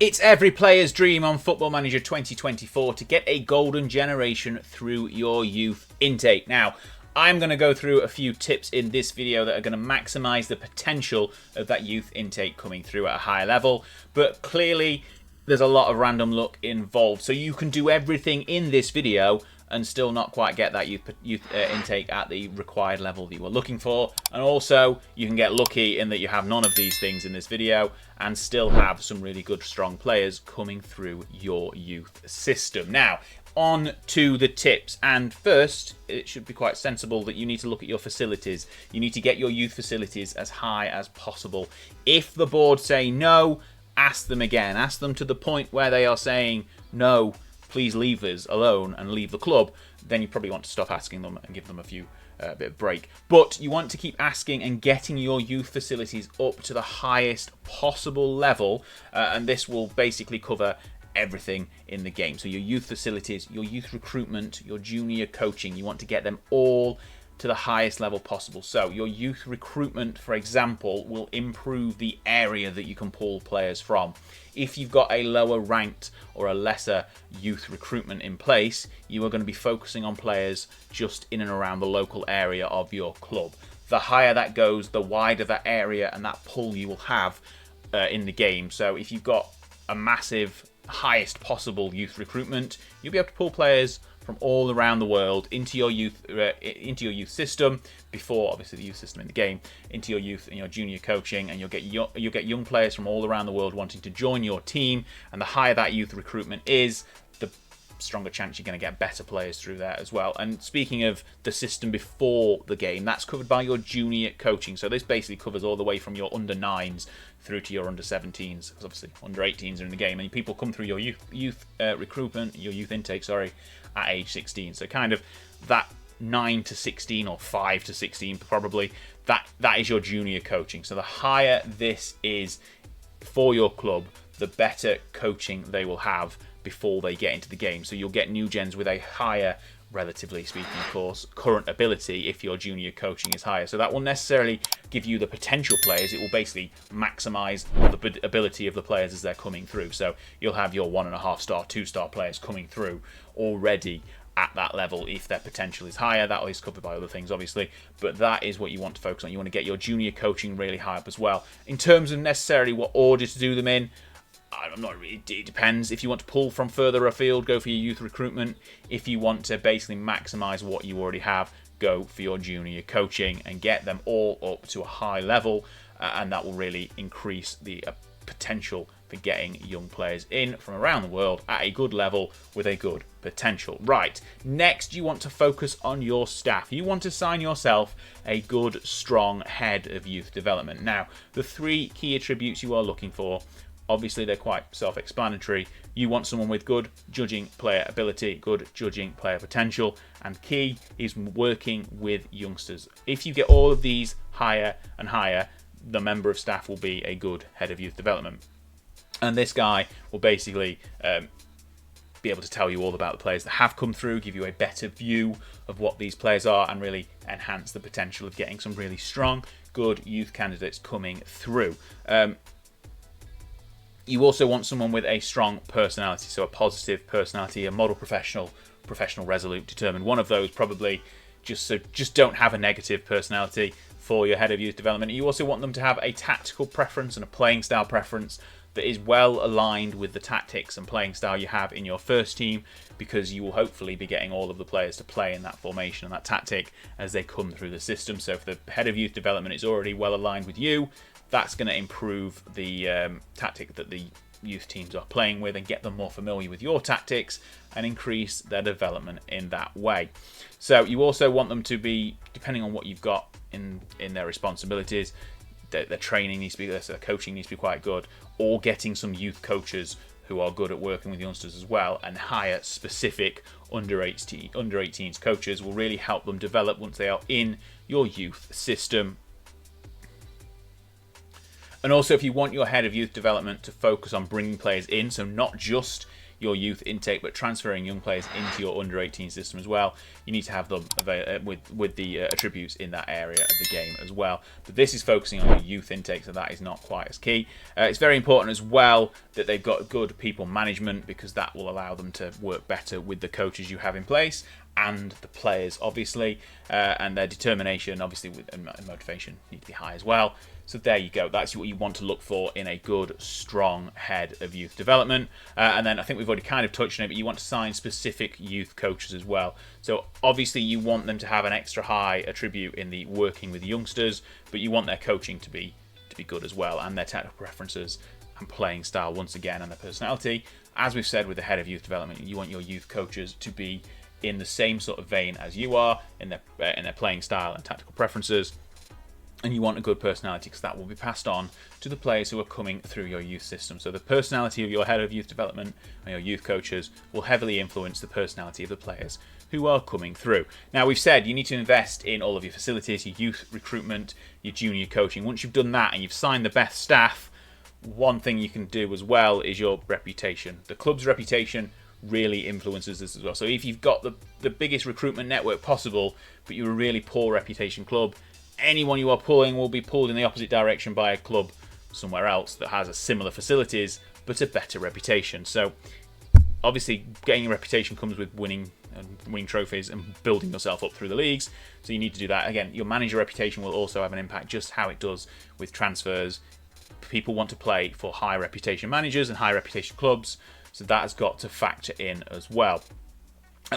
It's every player's dream on Football Manager 2024 to get a golden generation through your youth intake. Now, I'm going to go through a few tips in this video that are going to maximize the potential of that youth intake coming through at a higher level, but clearly there's a lot of random luck involved, so you can do everything in this video and still not quite get that youth intake at the required level that you were looking for. And also, you can get lucky in that you have none of these things in this video and still have some really good, strong players coming through your youth system. Now, on to the tips. And first, it should be quite sensible that you need to look at your facilities. You need to get your youth facilities as high as possible. If the board say no, ask them again. Ask them to the point where they are saying no, please leave us alone and leave the club. Then you probably want to stop asking them and give them a bit of break. But you want to keep asking and getting your youth facilities up to the highest possible level, and this will basically cover everything in the game. So your youth facilities, your youth recruitment, your junior coaching, you want to get them all to the highest level possible. So your youth recruitment, for example, will improve the area that you can pull players from. If you've got a lower ranked or a lesser youth recruitment in place, you are going to be focusing on players just in and around the local area of your club. The higher that goes, the wider that area and that pull you will have in the game. So if you've got a massive, highest possible youth recruitment, you'll be able to pull players from all around the world into your youth system, before obviously the youth system in the game, into your youth and your junior coaching, and you'll get young players from all around the world wanting to join your team. And the higher that youth recruitment is, the stronger chance you're going to get better players through there as well. And speaking of the system before the game, that's covered by your junior coaching. So this basically covers all the way from your under 9s through to your under 17s, because obviously under 18s are in the game, and people come through your youth recruitment, your youth intake, at age 16. So kind of that 9 to 16 or 5 to 16 probably, that is your junior coaching. So the higher this is for your club, the better coaching they will have before they get into the game. So you'll get new gens with a higher, relatively speaking of course, current ability if your junior coaching is higher. So that will necessarily give you the potential players. It will basically maximize the ability of the players as they're coming through. So you'll have your 1.5 star, 2-star players coming through already at that level if their potential is higher. That is covered by other things obviously, but that is what you want to focus on. You want to get your junior coaching really high up as well. In terms of necessarily what order to do them in, I'm not really, it depends. If you want to pull from further afield, go for your youth recruitment. If you want to basically maximize what you already have, go for your junior coaching and get them all up to a high level, and that will really increase the potential for getting young players in from around the world at a good level with a good potential. Right, next you want to focus on your staff. You want to sign yourself a good, strong head of youth development. Now, the 3 key attributes you are looking for, obviously they're quite self-explanatory. You want someone with good judging player ability, good judging player potential, and key is working with youngsters. If you get all of these higher and higher, the member of staff will be a good head of youth development. And this guy will basically be able to tell you all about the players that have come through, give you a better view of what these players are, and really enhance the potential of getting some really strong, good youth candidates coming through. You also want someone with a strong personality, so a positive personality, a model professional, resolute, determined. One of those probably just don't have a negative personality for your head of youth development. You also want them to have a tactical preference and a playing style preference that is well aligned with the tactics and playing style you have in your first team, because you will hopefully be getting all of the players to play in that formation and that tactic as they come through the system. So if the head of youth development is already well aligned with you, that's going to improve the tactic that the youth teams are playing with and get them more familiar with your tactics and increase their development in that way. So you also want them to be, depending on what you've got in their responsibilities, their training needs to be, their coaching needs to be quite good, or getting some youth coaches who are good at working with youngsters as well, and hire specific under 18s coaches will really help them develop once they are in your youth system. And also, if you want your head of youth development to focus on bringing players in, so not just your youth intake, but transferring young players into your under-18 system as well, you need to have them with the attributes in that area of the game as well. But this is focusing on your youth intake, so that is not quite as key. It's very important as well that they've got good people management, because that will allow them to work better with the coaches you have in place and the players, obviously, and their determination, obviously, and motivation need to be high as well. So there you go. That's what you want to look for in a good, strong head of youth development. And then I think we've already kind of touched on it, but you want to sign specific youth coaches as well. So obviously you want them to have an extra high attribute in the working with youngsters, but you want their coaching to be good as well, and their technical preferences and playing style once again, and their personality. As we've said with the head of youth development, you want your youth coaches to be in the same sort of vein as you are in their playing style and tactical preferences. And you want a good personality, because that will be passed on to the players who are coming through your youth system. So the personality of your head of youth development and your youth coaches will heavily influence the personality of the players who are coming through. Now, we've said you need to invest in all of your facilities, your youth recruitment, your junior coaching. Once you've done that and you've signed the best staff, one thing you can do as well is your reputation. The club's reputation really influences this as well. So if you've got the biggest recruitment network possible, but you're a really poor reputation club, anyone you are pulling will be pulled in the opposite direction by a club somewhere else that has a similar facilities but a better reputation. So obviously getting a reputation comes with winning trophies and building yourself up through the leagues. So you need to do that. Again, your manager reputation will also have an impact, just how it does with transfers. People want to play for high reputation managers and high reputation clubs, so that has got to factor in as well.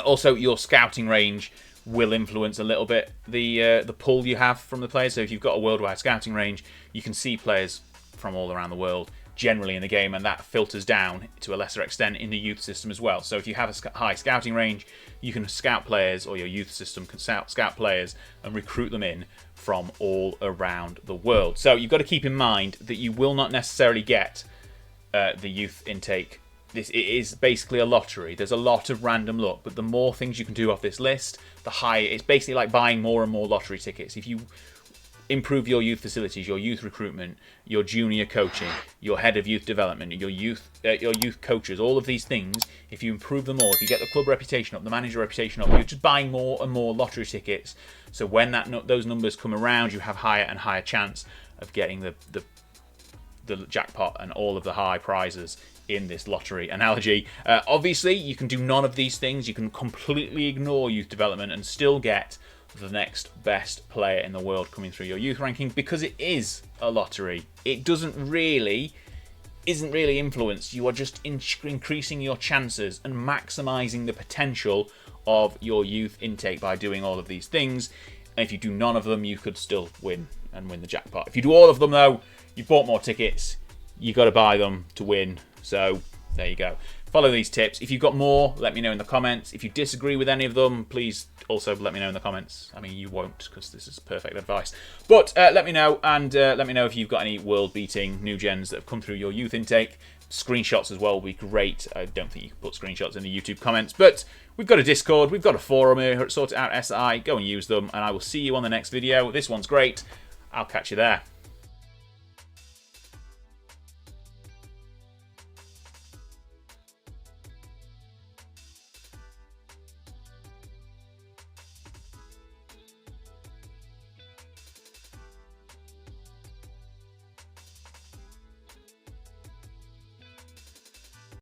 Also, your scouting range will influence a little bit the pull you have from the players. So if you've got a worldwide scouting range, you can see players from all around the world generally in the game, and that filters down to a lesser extent in the youth system as well. So if you have a high scouting range, you can scout players, or your youth system can scout players and recruit them in from all around the world. So you've got to keep in mind that you will not necessarily get the youth intake. It is basically a lottery. There's a lot of random luck, but the more things you can do off this list, the higher. It's basically like buying more and more lottery tickets. If you improve your youth facilities, your youth recruitment, your junior coaching, your head of youth development, your youth coaches, all of these things, if you improve them all, if you get the club reputation up, the manager reputation up, you're just buying more and more lottery tickets. So when those numbers come around, you have higher and higher chance of getting the jackpot and all of the high prizes in this lottery analogy. Obviously, you can do none of these things. You can completely ignore youth development and still get the next best player in the world coming through your youth ranking, because it is a lottery. It isn't really influenced. You are just increasing your chances and maximising the potential of your youth intake by doing all of these things. And if you do none of them, you could still win the jackpot. If you do all of them, though, you've bought more tickets. You've got to buy them to win. So there you go. Follow these tips. If you've got more, let me know in the comments. If you disagree with any of them, please also let me know in the comments. I mean, you won't, because this is perfect advice. But let me know, and let me know if you've got any world-beating new gens that have come through your youth intake. Screenshots as well will be great. I don't think you can put screenshots in the YouTube comments, but we've got a Discord, we've got a forum here at Sort It Out SI. Go and use them, and I will see you on the next video. This one's great. I'll catch you there.